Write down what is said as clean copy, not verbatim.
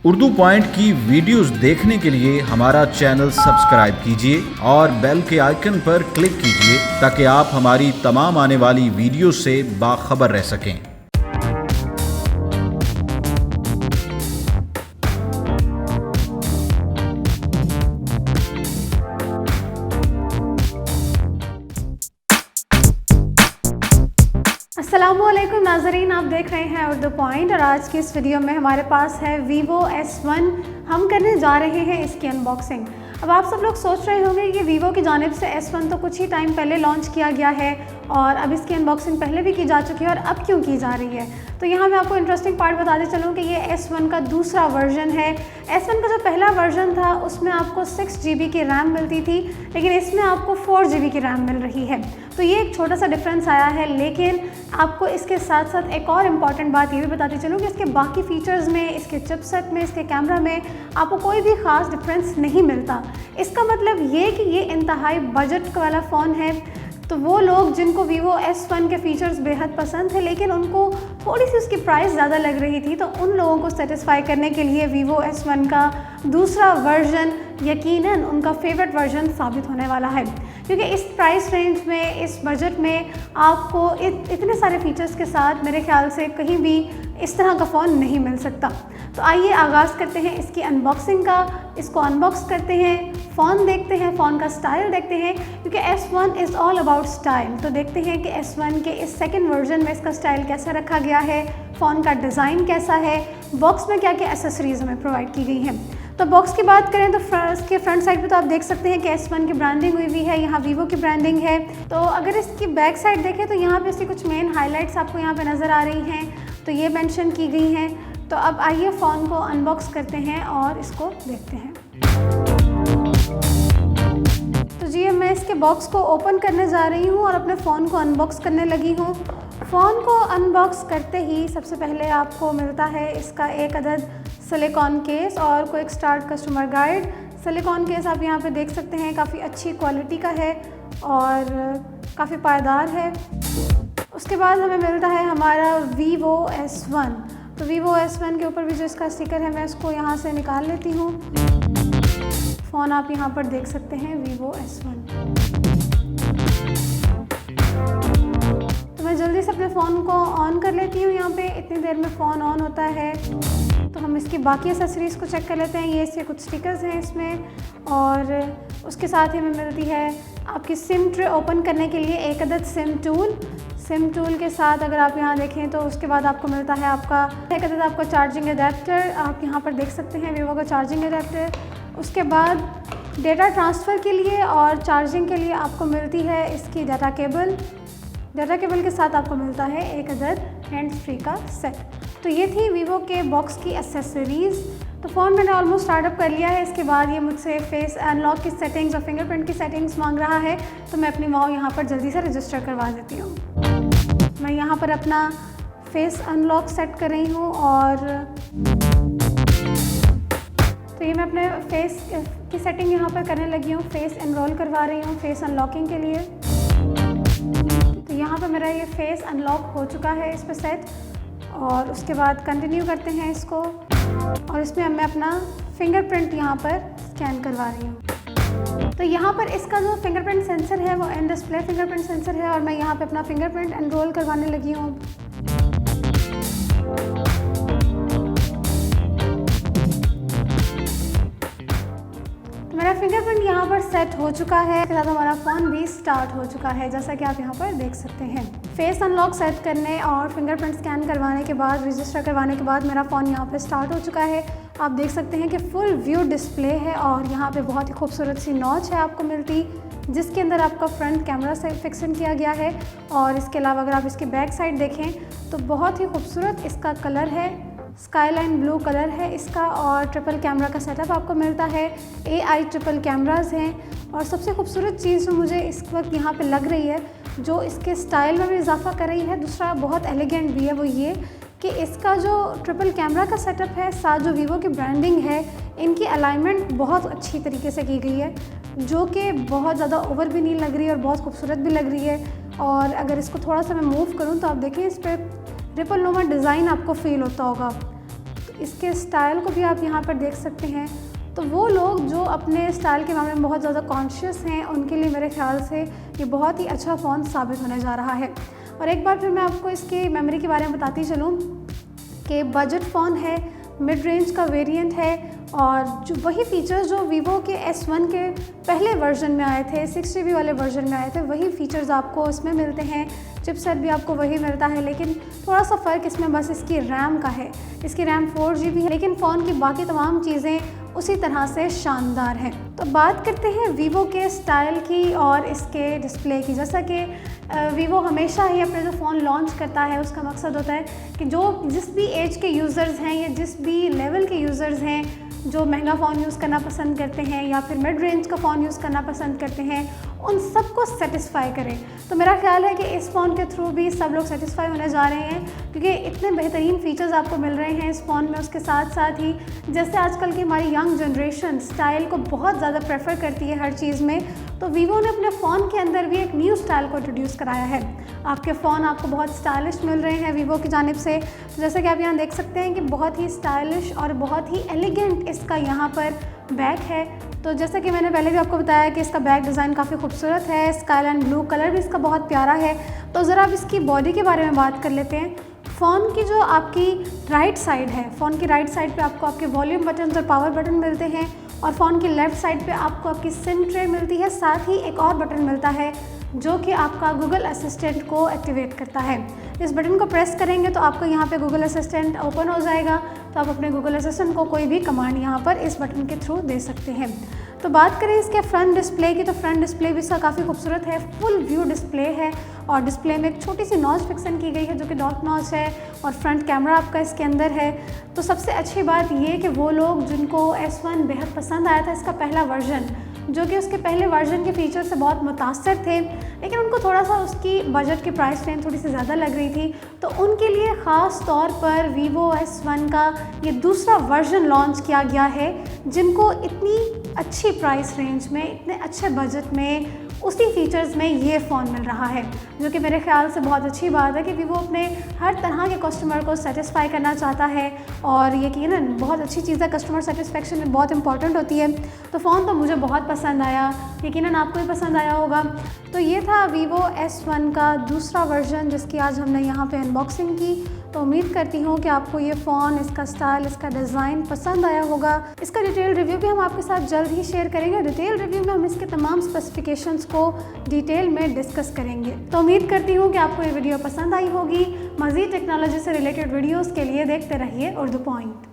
Urdu point की videos देखने के लिए हमारा चैनल सब्सक्राइब कीजिए और बेल के आइकन पर क्लिक कीजिए ताकि आप हमारी तमाम आने वाली वीडियो से बाखबर रह सकें। अस्सलामुअलैकुम नाज़रीन, आप देख रहे हैं उर्दू पॉइंट और आज की इस वीडियो में हमारे पास है Vivo S1। हम करने जा रहे हैं इसकी अनबॉक्सिंग। अब आप सब लोग सोच रहे होंगे कि Vivo की जानिब से S1 तो कुछ ही टाइम पहले लॉन्च किया गया है और अब इसकी अनबॉक्सिंग पहले भी की जा चुकी है और अब क्यों की जा रही है। तो यहाँ मैं आपको इंटरेस्टिंग पार्ट बताते चलूँ कि ये S1 का दूसरा वर्जन है। S1 का जो पहला वर्जन था उसमें आपको 6 GB की रैम मिलती थी, लेकिन इसमें आपको 4 GB की रैम मिल रही है। तो ये एक छोटा सा डिफरेंस आया है, लेकिन आपको इसके साथ साथ एक और इम्पॉर्टेंट बात ये भी बताती चलूँ कि इसके बाकी फ़ीचर्स में, इसके चिपसेट में, इसके कैमरा में आपको कोई भी ख़ास डिफरेंस नहीं मिलता। इसका मतलब ये कि ये इंतहाई बजट वाला फ़ोन है। तो वो लोग जिनको Vivo S1 के फ़ीचर्स बेहद पसंद थे लेकिन उनको थोड़ी सी उसकी प्राइस ज़्यादा लग रही थी, तो उन लोगों को सेटिस्फाई करने के लिए Vivo S1 का दूसरा वर्जन यकीनन उनका फेवरेट वर्जन साबित होने वाला है, क्योंकि इस प्राइस रेंज में, इस बजट में आपको इतने सारे फीचर्स के साथ मेरे ख्याल से कहीं भी इस तरह का फ़ोन नहीं मिल सकता। तो आइए आगाज़ करते हैं इसकी अनबॉक्सिंग का। इसको अनबॉक्स करते हैं, फ़ोन देखते हैं, फ़ोन का स्टाइल देखते हैं, क्योंकि S1 is all about style. तो देखते हैं कि S1 के इस सेकंड वर्जन में इसका स्टाइल कैसा रखा गया है, फ़ोन का डिज़ाइन कैसा है, बॉक्स में क्या क्या एसेसरीज़ हमें प्रोवाइड की गई हैं। तो बॉक्स की बात करें तो इसके फ्रंट साइड पे तो आप देख सकते हैं कि S1 की ब्रांडिंग हुई हुई है, यहाँ Vivo की ब्रांडिंग है। तो अगर इसकी बैक साइड देखें तो यहाँ पे इसकी कुछ मेन हाइलाइट्स आपको यहाँ पे नज़र आ रही हैं, तो ये मेंशन की गई हैं। तो अब आइए फ़ोन को अनबॉक्स करते हैं और इसको देखते हैं। तो जी अब मैं इसके बॉक्स को ओपन करने जा रही हूँ और अपने फ़ोन को अनबॉक्स करने लगी हूँ। फ़ोन को अनबॉक्स करते ही सबसे पहले आपको मिलता है इसका एक अदद सिलिकॉन केस और quick start customer guide. Silicon case आप यहाँ पे देख सकते हैं, काफ़ी अच्छी क्वालिटी का है और काफ़ी पायदार है। उसके बाद हमें मिलता है हमारा Vivo S1। तो Vivo S1 के ऊपर भी जो इसका स्टिकर है मैं इसको यहाँ से निकाल लेती हूँ। फ़ोन आप यहाँ पर देख सकते हैं Vivo S1। तो मैं जल्दी से अपने फ़ोन को ऑन कर लेती हूँ। यहाँ पे इतनी देर में फ़ोन ऑन होता है तो हम इसकी बाकी एसेसरीज़ को चेक कर लेते हैं। ये इसके कुछ स्टिकर्स हैं इसमें और उसके साथ ही हमें मिलती है आपकी सिम ट्रे ओपन करने के लिए एक अदद सिम टूल के साथ अगर आप यहाँ देखें तो उसके बाद आपको मिलता है आपका एक अदद आपका चार्जिंग अडेप्टर। आप यहाँ पर देख सकते हैं Vivo का चार्जिंग अडेप्टर। उसके बाद डेटा ट्रांसफ़र के लिए और चार्जिंग के लिए आपको मिलती है इसकी डाटा केबल के साथ आपको मिलता है एक अदद हैंड्स फ्री का सेट। तो ये थी Vivo के बॉक्स की एसेसरीज़। तो फ़ोन मैंने ऑलमोस्ट स्टार्टअप कर लिया है। इसके बाद ये मुझसे फेस अनलॉक की सेटिंग्स और फिंगरप्रिंट की सेटिंग्स मांग रहा है, तो मैं अपनी वाव यहाँ पर जल्दी से रजिस्टर करवा देती हूँ। मैं यहाँ पर अपना फेस अनलॉक सेट कर रही हूँ और तो ये मैं अपने फेस की सेटिंग यहाँ पर करने लगी हूँ। फेस एनरोल करवा रही हूँ फेस अनलॉकिंग के लिए। तो यहाँ पर मेरा ये फेस अनलॉक हो चुका है इस पर सेट और उसके बाद कंटिन्यू करते हैं इसको और इसमें मैं अपना फिंगरप्रिंट यहाँ पर स्कैन करवा रही हूँ। तो यहाँ पर इसका जो फिंगरप्रिंट सेंसर है वो इन डिस्प्ले फिंगरप्रिंट सेंसर है और मैं यहाँ पे अपना फिंगरप्रिंट एनरोल करवाने लगी हूँ। तो मेरा फिंगरप्रिंट यहाँ पर सेट हो चुका है, इसके साथ हमारा फ़ोन भी स्टार्ट हो चुका है, जैसा कि आप यहाँ पर देख सकते हैं। फेस अनलॉक सेट करने और फिंगरप्रिंट स्कैन करवाने के बाद, रजिस्टर करवाने के बाद मेरा फ़ोन यहाँ पर स्टार्ट हो चुका है। आप देख सकते हैं कि फुल व्यू डिस्प्ले है और यहाँ पे बहुत ही खूबसूरत सी नॉच है आपको मिलती, जिसके अंदर आपका फ्रंट कैमरा से फिक्सन किया गया है। और इसके अलावा अगर आप इसकी बैक साइड देखें तो बहुत ही खूबसूरत इसका कलर है, स्काईलाइन ब्लू कलर है इसका और ट्रिपल कैमरा का सेटअप आपको मिलता है। AI ट्रिपल कैमरास हैं और सबसे खूबसूरत चीज़ जो मुझे इस वक्त यहाँ पे लग रही है, जो इसके स्टाइल में भी इजाफा कर रही है, दूसरा बहुत एलिगेंट भी है, वो ये कि इसका जो ट्रिपल कैमरा का सेटअप है, साथ जो Vivo की ब्रांडिंग है, इनकी अलाइनमेंट बहुत अच्छी तरीके से की गई है, जो कि बहुत ज़्यादा ओवर भी नहीं लग रही है और बहुत खूबसूरत भी लग रही है। और अगर इसको थोड़ा सा मैं मूव करूँ तो आप देखें इस पर रिपल नुमा डिज़ाइन आपको फील होता होगा। इसके स्टाइल को भी आप यहाँ पर देख सकते हैं। तो वो लोग जो अपने स्टाइल के मामले में बहुत ज़्यादा कॉन्शियस हैं, उनके लिए मेरे ख़्याल से ये बहुत ही अच्छा फ़ोन साबित होने जा रहा है। और एक बार फिर मैं आपको इसकी मेमोरी के बारे में बताती चलूँ कि बजट फ़ोन है, मिड रेंज का वेरिएंट है और जो वही फ़ीचर्स जो वीवो के S1 के पहले वर्जन में आए थे, 6GB वाले वर्जन में आए थे, वही फ़ीचर्स आपको इसमें मिलते हैं। चिपसेट भी आपको वही मिलता है, लेकिन थोड़ा सा फ़र्क इसमें बस इसकी रैम का है। इसकी रैम 4GB है, लेकिन फ़ोन की बाकी तमाम चीज़ें उसी तरह से शानदार हैं। तो बात करते हैं वीवो के स्टाइल की और इसके डिस्प्ले की। जैसा कि वीवो हमेशा ही अपने जो फ़ोन लॉन्च करता है उसका मकसद होता है कि जो जिस भी एज के यूज़र्स हैं या जिस भी लेवल के यूज़र्स हैं जो महंगा फ़ोन यूज़ करना पसंद करते हैं या फिर मिड रेंज का फ़ोन यूज़ करना पसंद करते हैं, उन सबको सेटिस्फाई करें। तो मेरा ख्याल है कि इस फ़ोन के थ्रू भी सब लोग सेटिस्फाई होने जा रहे हैं, क्योंकि इतने बेहतरीन फ़ीचर्स आपको मिल रहे हैं इस फ़ोन में। उसके साथ साथ ही जैसे आजकल की हमारी यंग जनरेशन स्टाइल को बहुत ज़्यादा प्रेफर करती है हर चीज़ में, तो वीवो ने अपने फ़ोन के अंदर भी एक न्यू स्टाइल को इंट्रोड्यूस कराया है। आपके फ़ोन आपको बहुत स्टाइलिश मिल रहे हैं वीवो की जानिब से। तो जैसे कि आप यहाँ देख सकते हैं कि बहुत ही स्टाइलिश और बहुत ही एलिगेंट इसका यहाँ पर बैक है। तो जैसा कि मैंने पहले भी आपको बताया कि इसका बैक डिज़ाइन काफ़ी खूबसूरत है, स्काईलाइन ब्लू कलर भी इसका बहुत प्यारा है। तो ज़रा अब इसकी बॉडी के बारे में बात कर लेते हैं। फ़ोन की जो आपकी राइट साइड है, फ़ोन की राइट साइड पे आपको आपके वॉल्यूम बटन और पावर बटन मिलते हैं और फ़ोन की लेफ़्ट साइड पे आपको आपकी सिम ट्रे मिलती है। साथ ही एक और बटन मिलता है जो कि आपका गूगल असिस्टेंट को एक्टिवेट करता है। इस बटन को प्रेस करेंगे तो आपको यहाँ पे गूगल असिस्टेंट ओपन हो जाएगा, तो आप अपने गूगल असिस्टेंट को कोई भी कमांड यहाँ पर इस बटन के थ्रू दे सकते हैं। तो बात करें इसके फ्रंट डिस्प्ले की, तो फ्रंट डिस्प्ले भी इसका काफ़ी खूबसूरत है, फुल व्यू डिस्प्ले है और डिस्प्ले में एक छोटी सी नॉच फिक्सन की गई है जो कि डॉट नॉच है और फ्रंट कैमरा आपका इसके अंदर है। तो सबसे अच्छी बात ये कि वो लोग जिनको S1 बेहद पसंद आया था, इसका पहला वर्जन, जो कि उसके पहले वर्जन के फ़ीचर से बहुत मुतासर थे, लेकिन उनको थोड़ा सा उसकी बजट की प्राइस रेंज थोड़ी सी ज़्यादा लग रही थी, तो उनके लिए ख़ास तौर पर वीवो S1 का ये दूसरा वर्जन लॉन्च किया गया है, जिनको इतनी अच्छी प्राइस रेंज में, इतने अच्छे बजट में, उसी फीचर्स में ये फ़ोन मिल रहा है, जो कि मेरे ख्याल से बहुत अच्छी बात है कि वीवो अपने हर तरह के कस्टमर को सेटिस्फाई करना चाहता है। और यकीनन बहुत अच्छी चीज़ है, कस्टमर सेटिस्फेक्शन में बहुत इंपॉर्टेंट होती है। तो फ़ोन तो मुझे बहुत पसंद आया, यकीनन आपको भी पसंद आया होगा। तो ये था वीवो S1 का दूसरा वर्जन जिसकी आज हमने यहाँ पे अनबॉक्सिंग की। तो उम्मीद करती हूँ कि आपको ये फ़ोन, इसका स्टाइल, इसका डिज़ाइन पसंद आया होगा। इसका डिटेल रिव्यू भी हम आपके साथ जल्द ही शेयर करेंगे। डिटेल रिव्यू में हम इसके तमाम स्पेसिफिकेशंस को डिटेल में डिस्कस करेंगे। तो उम्मीद करती हूँ कि आपको ये वीडियो पसंद आई होगी। मज़ीद टेक्नोलॉजी से रिलेटेड वीडियोज़ के लिए देखते रहिए उर्दू पॉइंट।